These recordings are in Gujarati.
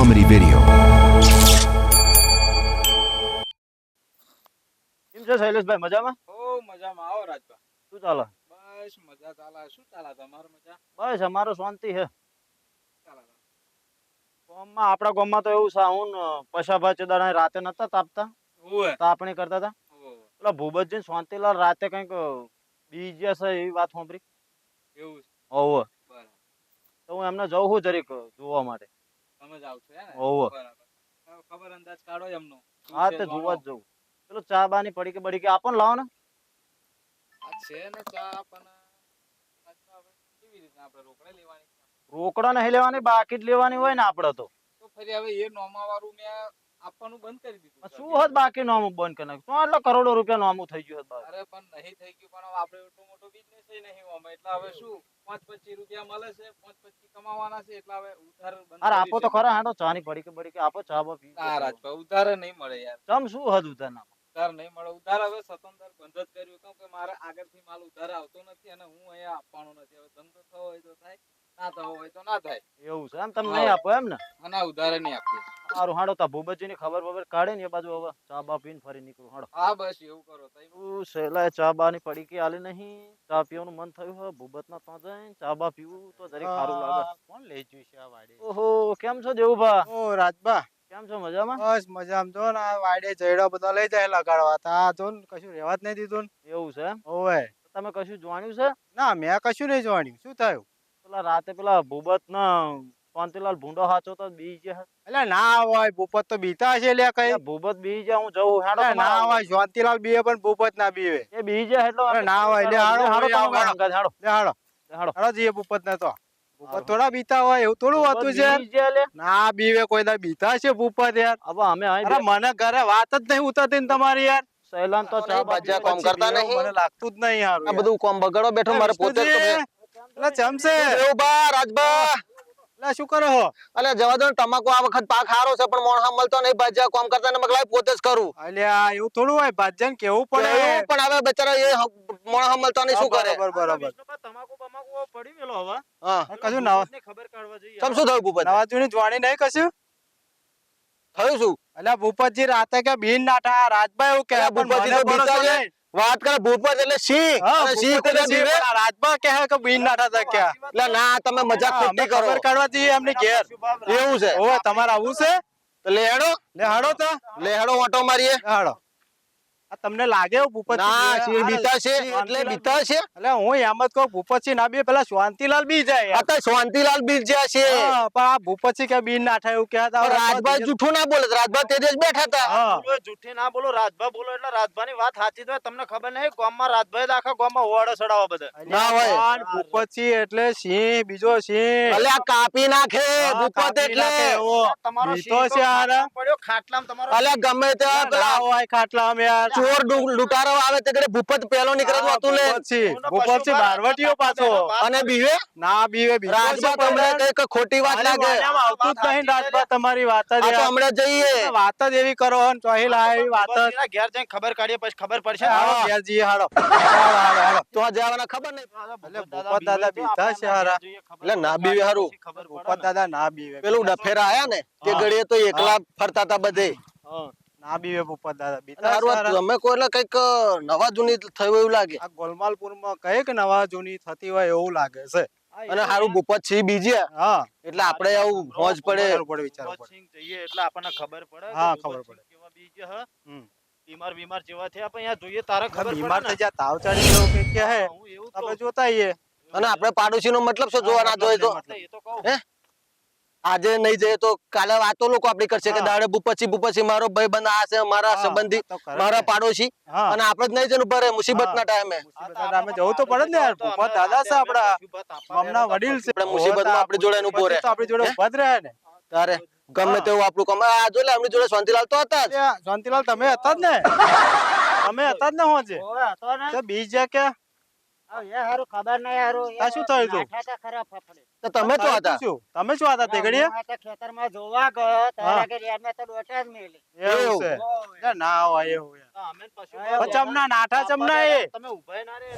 comedy video. કેમ છે શૈલેષભાઈ, મજામાં? ઓ મજામાં. આવો રાજભા. શું ચાલે? બસ મજા ચાલે. શું ચાલે તમારે? મજા બસ અમારો શાંતિ છે. ચાલે. આપણા ગામમાં તો એવું છે, હું પશાભા ચદાણા રાતે નતા તાપતા, ઓવે તાપણી કરતા હતા. ઓવે પેલા ભૂપતજી શાંતિલાલ રાતે કઈક બીજે છે એવી વાત સાંભળી. એવું છે. હોવે. બરાબર. તો હું એમને જઉં છું જરીક જોવા માટે. તમે જાવ છો હે ને? હોવે. બરાબર. ખબર અંદાજ કાઢો એમનો. શું હા, છે તે જાણો. જોવા જ જવું. પેલો ચા બાની પડીકી બડીકી આપો ને, લાવો ને. આ છે ને ચા પણ રાજભા હવે કેવી રીતના આપણે રોકડે લેવાની છે? રોકડા નહીં લેવાની, બાકી જ લેવાની હોય ને આપડે તો. તો ફરી હવે એ નોમા વાળું મેં આપવાનું બંધ કરી દીધું છે. શું હોત બાકી નોમું બંધ કરી નાખ્યું? શું આટલા કરોડો રૂપિયા નોમું થઈ ગયું હોત બાકી? અરે પણ નહીં થઈ ગયું, પણ હવે આપણે એટલો મોટો બિઝનેસ નહીં હોમાં, એટલે હવે શું 5-25 રૂપિયા મળે છે, 5-25 કમાવાના છે, એટલે હવે ઉધાર બંધ અરે કરી આપો તો છે. ખરા, હાડો ચાની પડીકી બડીકી આપો, ચા બા પી. ના રાજભા, ઉધાર નહીં મળે યાર. ચમ શું હદ ઉધાર ના? ઉધાર નહીં મળે. ઉધાર હવે સ્વતંત્ર બંધ જ કર્યું, કેમ કે મારે આગળથી માલ ઉધાર આવતો નથી અને હું અહીંયા આપવાનો નથી. હવે ધંધો થવો હોય તો થાય, ના થવો હોય તો ના થાય. એવું છે એમ? તમે નહીં આપો એમ ને? અને આ ઉધારે નહીં આપતું. સારું, હાડો તા ભૂપતજી ની ખબર કાઢે ને એ બાજુ હવે ચા બા પીને ફરી નીકળું. હાડો. હા બસ એવું કરો તઈ. તું સહેલા ચા બા ની પડીકી આલી નહીં, ચા પીવાનું મન થયું હોય ભૂપત ના તો જઈને ચા બા પીવું તો જરીક સારું લાગે. કોણ લઈ જયું છે આ વાડે? ઓહો, કેમ છો દેવુભા? ઓ રાજબા, કેમ છો, મજામાં? બસ મજામાં. જો ને આ વાડે જયડો બધા લઈ જાય લગાડવા. તા જો ને કશું રહેવા જ નહીં દીધું ને. એવું છે એમ? ઓવે. તમે કશું જોવાનું છે? ના મેં કશું નહીં જોવાનું. શું થયું? પેલા રાતે પેલા ભૂપત ના શાંતિલાલ ભૂંડો હાચો તો બી ગયા. એટલે ના હોય, ભૂપત તો બીતા છે લે કઈ. ભૂપત બી ગયા, હું જઉં. હાડો એટલે ના હોય, શાંતિલાલ બીએ પણ ભૂપત ના બીવે. એ બી ગયા એટલે અરે ના હોય, લે હાડો, હાડો હોય આવો, તમે હાડો. હંગાથ, હાડો લે હાડો, હાડો. હાડો જઈએ ભૂપત ને તો. ભૂપત હારું. થોડા બીતા હોય એવું થોડું ભૂપત હોતું છે. બી ગયા લે. ના બીવે કોઈ ના બીતા છે ભૂપત યાર. હવે અમે અહીં અરે મને ઘરે વાત જ નહીં ઉતરતી ને તમારી યાર. સહેલાન તો ચા બા ભજીયા પીવા કોમ કરતા પછી નહીં. મને લાગતું જ નહીં યાર. આ બધું કોમ બગાડો બેઠો મારે પોતે જ ખબર. એટલે ચમસે દેવબા, રાજબા, એટલે શું કરો છો? અલે જવા દો ને, તમાકુ આ વખત પાક હારો છે પણ મોણહા મળતો નહીં. ભજીયા કોમ કરતા ને મગલાય પોતે જ કરું. અલ્યા એવું થોડું હોય, ભાજન કેવું પડે. એવું પણ હવે બચારા એ મોણહા મળતો નહીં, શું કરે? બરાબર બરાબર. વિષ્ણુભા, તમાકુ બમાકુ પડી મેલો હવે. હા, કશું નવા ભૂપતની ખબર કાઢવા જઈએ. તમ શું થયું ભૂપત? નવાજુની જોવાની નહીં કશું. થયું શું? અલ્યા ભૂપતજી રાતે કે બીન નાઠા રાજબા એવું કહે, અલ્યા પણ ભૂપતજી મને તો બીતા ભરોસો છે. નહીં. વાત કરે ભૂપત એટલે સિંહ. હા, અને સિંહ ભૂપત કોને એટલે બીવે? પણ આ રાજબા કહે કે બીન નાઠા હતા ક્યાં. એટલે ના, તમે મજાક હા, અમે ખોટી કરો. ખબર કાઢવા જઈએ એમની ઘેર. એવું છે? ઓવે તમારે આવું છે? તો લે હેડો, લે હાડો તા. લે હેડો, ઓટો મારીએ. લે હાડો. આ તમને લાગે એવું ભૂપતજી ના, બીવે? સિંહ બીતા છે એટલે બીતા છે. એટલે હું એમ જ કહું ભૂપતજી ના બી પેલા શાંતિલાલ બી જાય યાર. અત્યારે શાંતિલાલ બીજ્યા છે. હા, પણ આ ભૂપતજી કે બીન નાઠા એવું કહેતા પણ રાજભાઈ જૂઠું ના બોલે. રાજભાઈ તે દિવસ બેઠા હતા. હા. બોલો, જુઠ્ઠી ના બોલો, રાજભા બોલો એટલે રાજભાની વાત સાચી તો હોય. તમને ખબર નહીં, ગામમાં રાજભાઈ આખા ગામમાં હોવાડે ચડાવવા બધા. ના હોય. પણ ભૂપતજી એટલે સિંહ, બીજો સિંહ. અલે આ કાપી નાખે હા, ભૂપત કાપી એટલે. નાખે એવો. તમારો બીતો શીરો છે હારા. ખાટલામાં પડ્યો, ખાટલામાં તમારો અલે ગમે ત્યાં ના પેલા હોય ખાટલામાં યાર. ચોર લૂંટારો આવે તે ઘડી ભૂપત પહેલો નીકળતો હતું લે. ભૂપતજી બારવટીયો પાછો. અને બીવે ના બીવે બીતો છે રાજબા પણ તમને યાર. કઈક ખોટી વાત મારી લાગે. વાण्याમાં આવતું જ નહીં રાજબા તમારી વાત જ આ તો યાર. હમણાં જઈએ. વાત જ એવી કરો ને ચોહી લાય એવી વાત જ. ભૂપતજીના ઘેર જઈને ખબર કાઢીએ પછી ખબર પડશે ને. હાલો ઘેર જઈએ હાલો. હાલો, હાલો, હાલો. તો આ જવાના ખબર નહીં. એટલે ભૂપત દાદા બીતા છે હારા. એટલે ના બીવે હારું. ભૂપત દાદા ના બીવે. પેલું ડફેરા આયા ને તે હા. ઘડીએ તો એકલા ફરતા હતા બધે. ના બીવે ભૂપત દાદા બીતા છે હારું હારા. તમે કોઈ એટલે કઈક નવા જૂની થયું એવું લાગે. આ ગોલમાલપુરમાં કઈક નવા જૂની થતી હોય એવું લાગે છે. અને હારું ભૂપત છે બીજે હા. એટલે આપણે આવું મોજ પડે. વિચારવું પડે, વિચારવું પડે. ભૂપતસિંહ જઈએ એટલે આપણને ખબર પડે કે હા, ખબર ભૂપતસિંહ પડે. કેવા બીજ હ. હમ. બીમાર જેવા થયા પણ અહીંયા જોઈએ તારે ખબર બીમાર પડે થઈ જાય તાવ ચડી ગયો કે કે હે હું એવું આપણે કહું. જોતા આઈએ. અને આપણે પાડોશી નો મતલબ શું જોવા ના જોઈએ તો એટલે એ તો કહું. હે? આજે નહીં જઈએ તો કાલે વાતો લોકો આપડી કરશે કે હા. દાડે ભૂપતસિંહ મારો ભાઈ બંધ આ છે, મારા હા, સંબંધી, તો કરે મારા ને. પાડોશી. હા. અને આપણે જ નહીં જઈને ઉભા રહે મુસીબત ના ટાઈમે. મુસીબત ના ટાઈમે જવું તો પડે ને યાર. ભૂપત દાદા છે આપડા. ગામના વડીલ છે. આપણે મુસીબતમાં આપણી જોડે એનું ઉભો રહે. તો આપણી જોડે ઉભા જ રહે ને. તારે ગમે તેવું આપણું કામ. આ જો લે એમની જોડે શાંતિલાલ તો હતા જ. અલ્યા, શાંતિલાલ તમે હતા જ ને. તમે હતા જ ને હોજે. ઓવે, હતો ને. તો બીજ કે હવે એ હારું ખબર નહીં હારું આ શું થયું તું? નાઠા તા ખરા ફફડે. તો તમે શું હતા? તમે શું હતા તે ઘડીએ? હું આ તો ખેતરમાં જોવા ગયો હા. તારા ઘરે એમને તો ડોટા જ મેલી. એવું છે ઓય. એટલે ના હોય એવું યાર. તો અમે ને પશુ હવે બા ચમના નાઠા ચમના એ તમે ઊભાય ના રે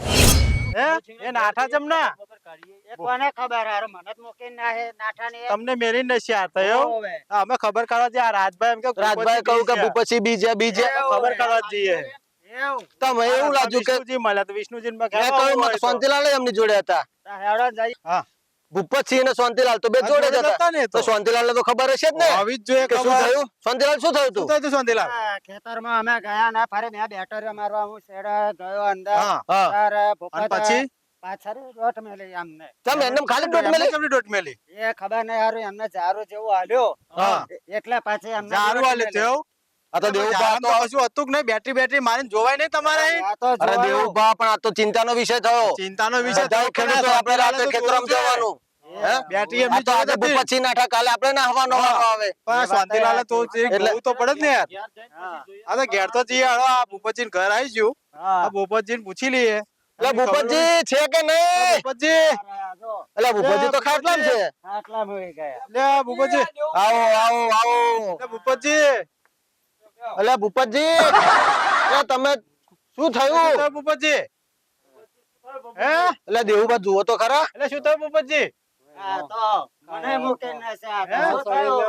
હે એ નાઠા ચમના ખબર કાઢીએ. એ કોને ખબર હારું મને જ મૂકીને ના હે નાઠા ને તમને મેરી નશી આ થયો અમે ખબર કરવા જઈએ આ રાજભાઈ એમ કે રાજભાઈ કહું કે ભૂપતસિંહ બીજે ખબર કરવા જઈએ એવું તમે એવું લાગ્યું કે વિષ્ણુજી મળ્યા તો વિષ્ણુજી મેં કહ્યું મને શાંતિલાલ એમની જોડે હતા. તા હેડો જઈ ભૂપતસિંહ અને શાંતિલાલ તો બે જોડે જ હતા. ને તો શાંતિલાલ ને તો ખબર હશે જ ને આવી જ જોઈએ કે શું ખબર. થયું. શાંતિલાલ શું થયું શું તું? થયું તું શાંતિલાલ? આ ખેતરમાં અમે ગયા ના ફરે મેં બેટરીઓ મારવા હું શેડા ગયો અંદર હા હા તાર અને ભૂપત પછી પાછળ ડોટ મેલી અમને તમે એમને ખાલી ડોટ એમને મેલી? કેમની ડોટ મેલી? એ ખબર નહીં હારું એમને જારું જેવું હાલ્યો હા એટલે પાછી અમને જારું ડોટ આલે મેલી. તેવું? આ તો દેવુભા જારું તો તો કશું હતું જ નહીં બેટરી બેટરી મારીને જોવાય નહીં તમારે અહીં? આ તો અરે જોયું. દેવુભા પણ આ તો ચિંતાનો વિષય થયો. ચિંતાનો વિષય બધા થયો પણ ખેડૂતો આપણે રાતે શાંતિલાલે તો ખેતરમાં જોવું જવાનું. હે? બેટરી આ એમની તો આજે જોડે હતી. ભૂપતસિંહ નાઠા કાલે આપણે ના હવાનો વારો આવે. પણ આ શાંતિલાલે તો જે એટલે- જોવું તો પડે જ ને યાર. ઘેર જઈને હા. પછી જોઈએ. આ તો ઘેર તો જઈએ હાલો આ ભૂપતજીને ઘર આવી ગયું. હા. આ ભૂપતજીને પૂછી લઈએ. એટલે ભૂપતજી છે કે નહીં? ભૂપતજી આ જો એટલે ભૂપતજી તો ખાટલામાં છે. આટલા મળી ગયા લે ભૂપતજી આવો આવો આવો. લે ભૂપતજી એટલે ભૂપતજી એટલે તમે શું શું થયું? થયું ભૂપતજી? હે એટલે દેવુભા જુઓ તો ખરા. એટલે શું થયું ભૂપતજી? આ તો મને મૂકીને છે આ તો. હે? શું થયું?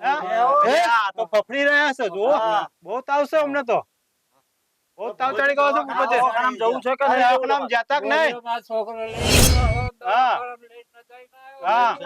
હે? એવું? હે? આ તો ફફડી રહ્યા છે જુઓ. હા. બહુ તાવ છે અમને તો બહુ તાવ ચડી ગયો છે ભૂપતજી. દવાખાનામાં જવું છે કે અરે નહીં? દવાખાનામાં જતા કે નહીં? હા. હા.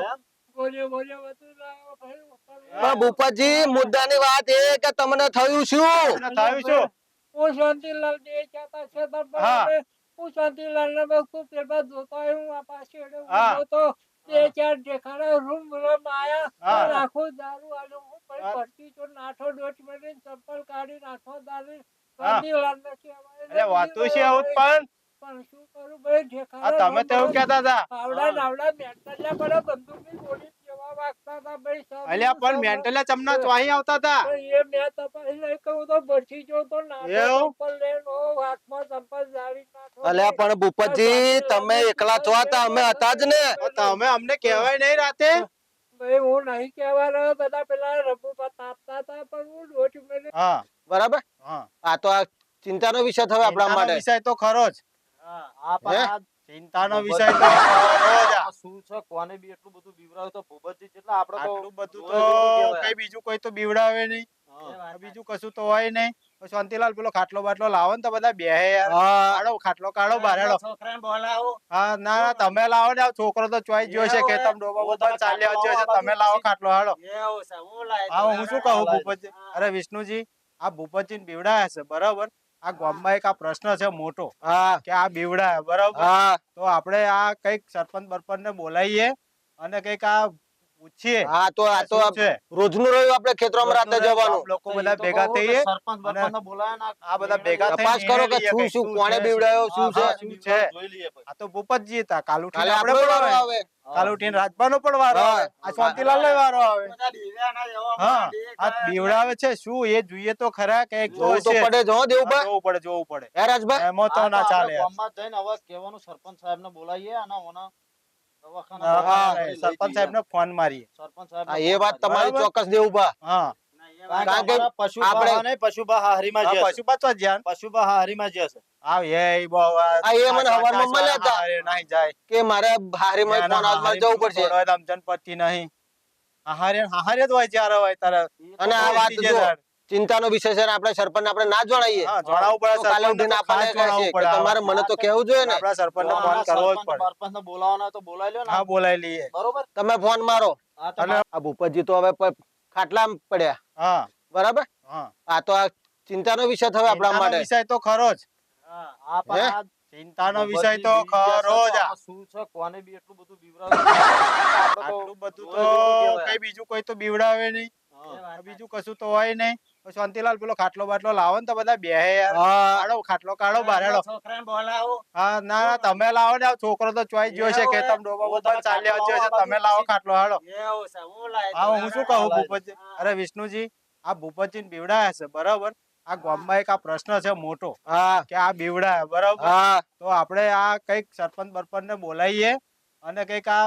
પણ ભૂપતજી મુદ્દાની વાત એ કે તમને થયું શું? એટલે થયું શું? હું શાંતિલાલ બે કહેતા છે હા. હું શાંતિલાલ ને વસ્તુ પેલા જોતા હું આ પાછળ હા. ઊભો તો બે ચાર ઢેખાડા રૂમ રૂમ આયા હા. પણ આખો દારૂ આલ્યો હું હા. પણ ભરતી તો નાઠો ડોટ મેળીને ચપ્પલ કાઢી નાઠો દારૂ હા. શાંતિલાલ ને કહેવાય અરે વાતું છે આવું જ પણ પણ શું કરું ભાઈ આ ઢેખાડા તમે તો એવું કહેતા હતા આવડા નાવડા મેન્ટલિયા પડે બંદૂકની ગોળી જેવા વાગતા હતા ભાઈ સાહેબ. અલ્યા પણ મેન્ટલ ચમના ચોહી આવતા હતા પણ એ મેં તપાસ નહીં કહું તો ભરતી જો તો નાઠો એવું? ચપ્પલ લઈને ઓ હાથમાં ચપ્પલ જાળી નાઠો અલ્યા પણ ભૂપતજી તમે એકલા છો હતા અમે હતા જ ને. તો તમે અમને કહેવાય નહીં રાતે ભાઈ હું નહીં કહેવાનો બધા પેલા રબુ તાપતા હતા પણ હું ડોટ મેળવી હા બરાબર. હા આ તો આ ચિંતાનો વિષય થયો આપણા ચિંતાનો માટે. વિષય તો ખરો જ આ પણ આ ચિંતાનો વિષય તો ખરો જ આ. આ શું છે કોને બી એટલું બધું બીવરાવ્યું તો ભૂપતજી જેટલા આપણે તો આટલું બધું હોય એટલું તો કહેવાય. કઈ બીજું કોઈ તો બીવડાવે નહીં હા. બીજું કશું તો હોય નહીં તો શાંતિલાલ પેલો ખાટલો બાટલો લાવો ને તો બધા બેહે યાર હા કાઢો ખાટલો કાઢો બહાર હેડો. છોકરાને બોલાવો હા ના ના તમે લાવો ને આ છોકરો તો ચોઈ ગયો છે કે તમે ડોબા બોબા ચાલ્યા ગયો છે તમે લાવો ખાટલો હાડો એવું છે હું લાય હા હું શું કહું ભૂપતજી અરે વિષ્ણુજી આ ભૂપતજી બીવડાયા છે બરાબર આ ગામમાં એક આ પ્રશ્ન છે મોટો હા કે આ બીવડાયા બરાબર હા તો આપણે આ કઈક સરપંચ બરપંચ ને બોલાવીએ અને કઈક આ પૂછીએ હા તો આ તો શું છે રોજનું રહ્યું આપણે ખેતરમાં રાતે જવાનું. લોકો બધા ભેગા થઈએ સરપંચ બરપંચને બોલાવે ને આ બધા ભેગા થઈને તપાસ કરો કે નિર્ણય લઈએ શું કે શું કોણે છે, બીવડાયો શું છે. હા, શું છે જોઈ લઈએ પછી. આ તો ભૂપતજી હતા કાલુઠી કાલે આપણે આપણો પણ વારો આવે આવે. કાલુઠી રાજભાનો પણ વારો હા. આવે આ શાંતિલાલ વારો આવે બધા દીવ્યાના જેવો હા મારી આ બીવડાવે છે શું એ જોઈએ તો ખરા કે એક તો જોવું તો હશે. પડે જ હો હા, દેવુભા. જોવું પડે હે રાજભાઈ? એમાં તો આ ના તો ચાલે આપણે યાર. ગામમાં જઈને હવે કહેવાનું સરપંચ સાહેબને બોલાવીએ અને ઓના દવાખાને હા, બોલાવીને લઈ સરપંચ જઈએ. સાહેબને ફોન મારીએ સરપંચ સાહેબને હા, એ ફોન વાત મારીએ. તમારી બરાબર. ચોક્કસ દેવુભા. હા કારણ કે કારણ કે અમારા પશુ આપણે- બહાને પશુબા હારીમાં હા, જે છે. પશુપાત તો જ્યાં પશુબા હારીમાં જે છે. આવ એ બહુ હા, એ મને હવારમાં મળ્યા હતા. નહીં જાય કે મારે હારીમાં ફોન આજ મારે જવું પડશે. જનપતિ નહીં હારે જ હોય જ્યારે હોય ત્યારે અને આ વાત ત્રીજે જો દાડ. ચિંતાનો વિષય છે ને આપણે સરપંચને આપણે ના જણાવીએ હા, જણાવવું પડે તો કાલે સરપંચને ઉઠીને તો આપણને ખાસ કહે છે જણાવવું કે પડે. તમારે મને તો કહેવું જોઈએ ને. આપણા સરપંચને ફોન બોલાવવાના કરવો જ સરપંચ પડે બરપંચને બોલાવવાના હોય તો બોલાવી લ્યો ને. હા બોલાવી લઈએ બરોબર તમે ફોન મારો. હા, તો અને આ ભૂપતજી તો હવે ખાટલામાં પડ્યા હા બરાબર. હા આ તો આ ચિંતાનો વિષય થયો આપણા ચિંતાનો માટે. વિષય તો ખરો જ આ પણ હે? આ ચિંતાનો ભૂપતજી વિષય તો બીવી ગયા ખરો છે જ તો આ. આમાં શું છે કોને બી એટલું બધું બીવરાવ્યું આપણે તો આટલું બધું જોઈ એટલું તો કહેવાય. કઈ બીજું કોઈ તો બીવડાવે નહીં હા. બીજું કશું તો હોય નહીં તો શાંતિલાલ પેલો ખાટલો બાટલો લાવો ને તો બધા બેહે યાર હા કાઢો ખાટલો કાઢો બહાર હેડો. છોકરાને બોલાવો હા ના ના તમે લાવો ને આ છોકરો તો ચોઈ ગયો છે કે તમે ડોબા બોબા ચાલ્યા ગયો છે તમે લાવો ખાટલો હાડો. એવું છે હું લાય હા હું શું કહું લાય. ભૂપતજી અરે વિષ્ણુજી આ ભૂપતજી બીવડાયા છે બરાબર આ ગામમાં એક આ પ્રશ્ન છે મોટો હા કે આ બીવડા બરાબર હા તો આપણે આ કઈક સરપંચ બરપંચ ને બોલાવીએ અને કઈક આ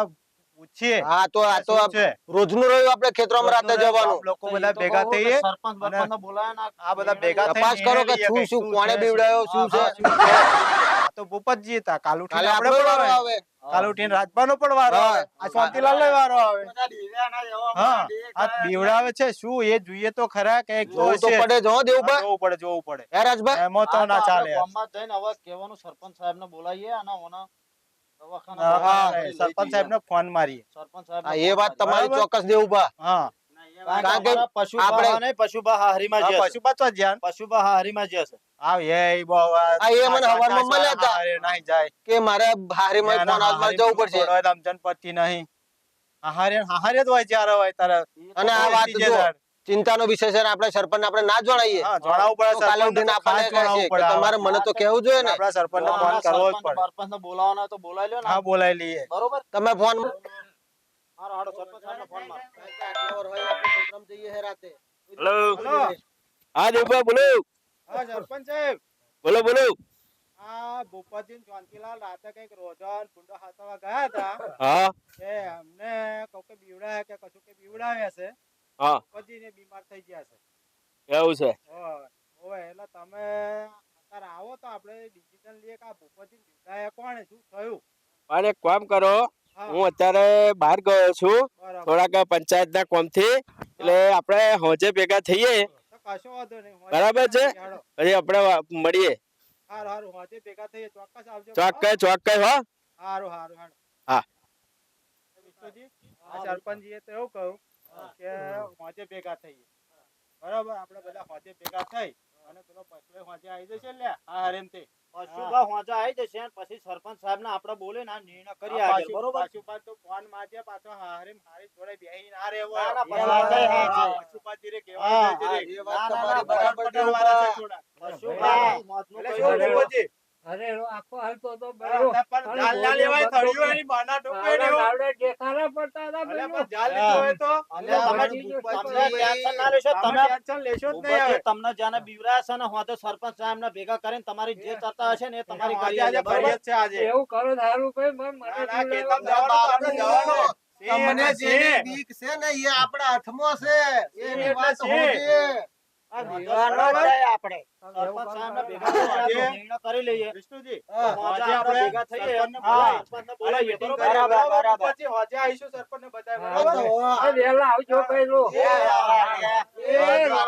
પૂછીએ હા તો આ તો શું છે રોજનું રહ્યું આપણે ખેતરમાં રાતે જવાનું લોકો બધા ભેગા થઈએ સરપંચ બરપંચને બોલાવે ને આ બધા ભેગા થઈને તપાસ કરો કે નિર્ણય લઈએ શું કે કોણે છે, બીવડાયો શું છે આ તો ભૂપતજી હતા કાલ ઉઠીને કાલે આપણે આપણો વારો બોલાવે. આવે કાલ ઉઠીને રાજભાનો પણ વારો હા. આવે આ શાંતિલાલ નો વારો આવે બધા ડીવ્યાના એવા હા બધા આ બીવડાવે છે શું એ જોઈએ તો ખરા કે જોવું તો પડે જો દેવું હા, જોવું પડે હે રાજભાઈ એમાં તો ના ચાલે યાર. ગામમાં જઈને હવે કહેવાનું સરપંચ સાહેબને બોલાવીએ અને ઓના દવાખાને હા, બોલાવીને લઈ સરપંચ જઈએ. સાહેબને ફોન મારીએ સરપંચ સાહેબ હા, એ વાત તમારી બરાબર. ચોક્કસ દેવું હા કારણ કે આપણે- પશુબા હરીમાં આ જે પશુ પાછો ધ્યાન પશુબા હરીમાં જે છે આવ એ બહુ આ હા, એ મને હવારમાં મળ્યા હતા. હારે નહીં જાય કે મારે હારીમાં ફોન હાથમાં જવું પડશે જનપતિ નહીં હારે જ હોય જ્યારે હોય ત્યારે અને આ વાત ત્રીજે જો દાડ. ચિંતાનો વિષય છે ને આપણે સરપંચ આપણે ના જણાવીએ હા, જણાવવું પડે તો કાલે સરપંચને ઉઠીને તો ખાસ આપણને કહે છે જણાવવું કે પડે. તમારે મને તો કહેવું જોઈએ ને આપણા સરપંચને ફોન કરવો જ પડે સરપંચને બરપંચને બોલાવવાના હોય તો બોલાવી લ્યો ને હા બોલાવી લઈએ તમે ફોન હારો હારો સરપંચ સાહેબને ફોન મારો હલો હા દેવભાઈ બોલો હા સરપંચ સાહેબ બોલો બોલો આ ભૂપતજી ને શાંતિલાલ રાતે કઈક રોજન ફૂંડો હાથવા ગયા હતા હા કે અમને કોકે બીવડાયા કે કશું કે બીવડાવ્યા છે હા ભૂપતજી ને બીમાર થઈ ગયા છે એવું છે ઓય એટલે તમે અત્યારે આવો તો આપણે ડિસિઝન લઈએ કે આ ભૂપતજી બીવડાયા કોણે શું થયું પણ એક કામ કરો હા હું અત્યારે બહાર ગયો છું બરાબર થોડાક પંચાયતના કામથી એટલે આપણે હોજે ભેગા થઈએ તો કશો વાંધો નહીં બરાબર છે? હાલો. પછી આપણે મળીએ હારું હારું હોજે ભેગા થઈએ ચોક્કસ આવજો ચોક્કસ ચોક્કસ હો હારું હારું હારું હા. વિષ્ણુજી આ સરપંચજીએ તો એવું કહ્યું કે હોજે ભેગા થઈએ બરાબર આપણે બધા હોજે ભેગા થઈ અને પેલો પછલો હોજે આવી જશે લે આ હરેમથી પશુબા હોંચા આવી જશે ને પછી સરપંચ સાહેબને આપણે બોલીને આ નિર્ણય કરીએ આગળ, બરોબર પાછું તો ફોન મારજે પાછો હારે મારી જોડે બેહી ના રહેવો ના, ના, એ વાત પશુપાજી હા, હા, છે. પશુપાજી રે હા, કહેવાનું હા, છે રે. એ વાત ના, ના, તમારી ના, બરાબર પટેલ દેવું વાળા બા. છે થોડા. પશુબા મોતનું એટલે કહી શું દેવું. ભૂપતજી? અરે એનો આખો હાલતો તો અરે પણ જાલ ના લેવાય, થળિયું એની બાના ટોકાઈ રહ્યો. દેખાડા પડતા હતા અલે પેલું. પણ જાલ લીધો હોય તો અને તમે ભૂપતજી, ટેન્શન ના લેશો, તમે તમે ટેન્શન લેશો જ નહીં ભૂપતજી હવે. તમને જ્યાંને બીવરાયા છે ને હોંચે સરપંચ સાહેબને ભેગા કરીને તમારી જે ચર્ચા હશે ને એ તમારી કરી આજે આલજો, બરોબર? ફરિયાદ છે આજે. એવું કરો સારું ભાઈ મને ના, ના, જીવડાવો. કેતન જવાનું તો આપણે જવાનું. તમને સિંહ જેની એટલે બીક છે ને એ આપણા હાથમાં છે એની એટલે વાત સિંહ. હોજે. આ દીવાનો જ જાય આપણે સરપંચ સાહેબને ભેગા કરીને આજે નિર્ણય કરી લઈએ. વિષ્ણુજી, હા, હોંચે આજે આપણે આપણે ભેગા થઈએ, સરપંચને હા, બોલાવીએ. સરપંચને બોલાવીએ, meeting બરોબર? કરીએ, બરાબર, બરાબર. બરાબર. પછી હોજે આવીશું સરપંચને બતાવીએ, હા, બરાબર? તો આ વહેલા આવજો પેલું. એ, એ, એ, એ, એ, એ, એ, એ,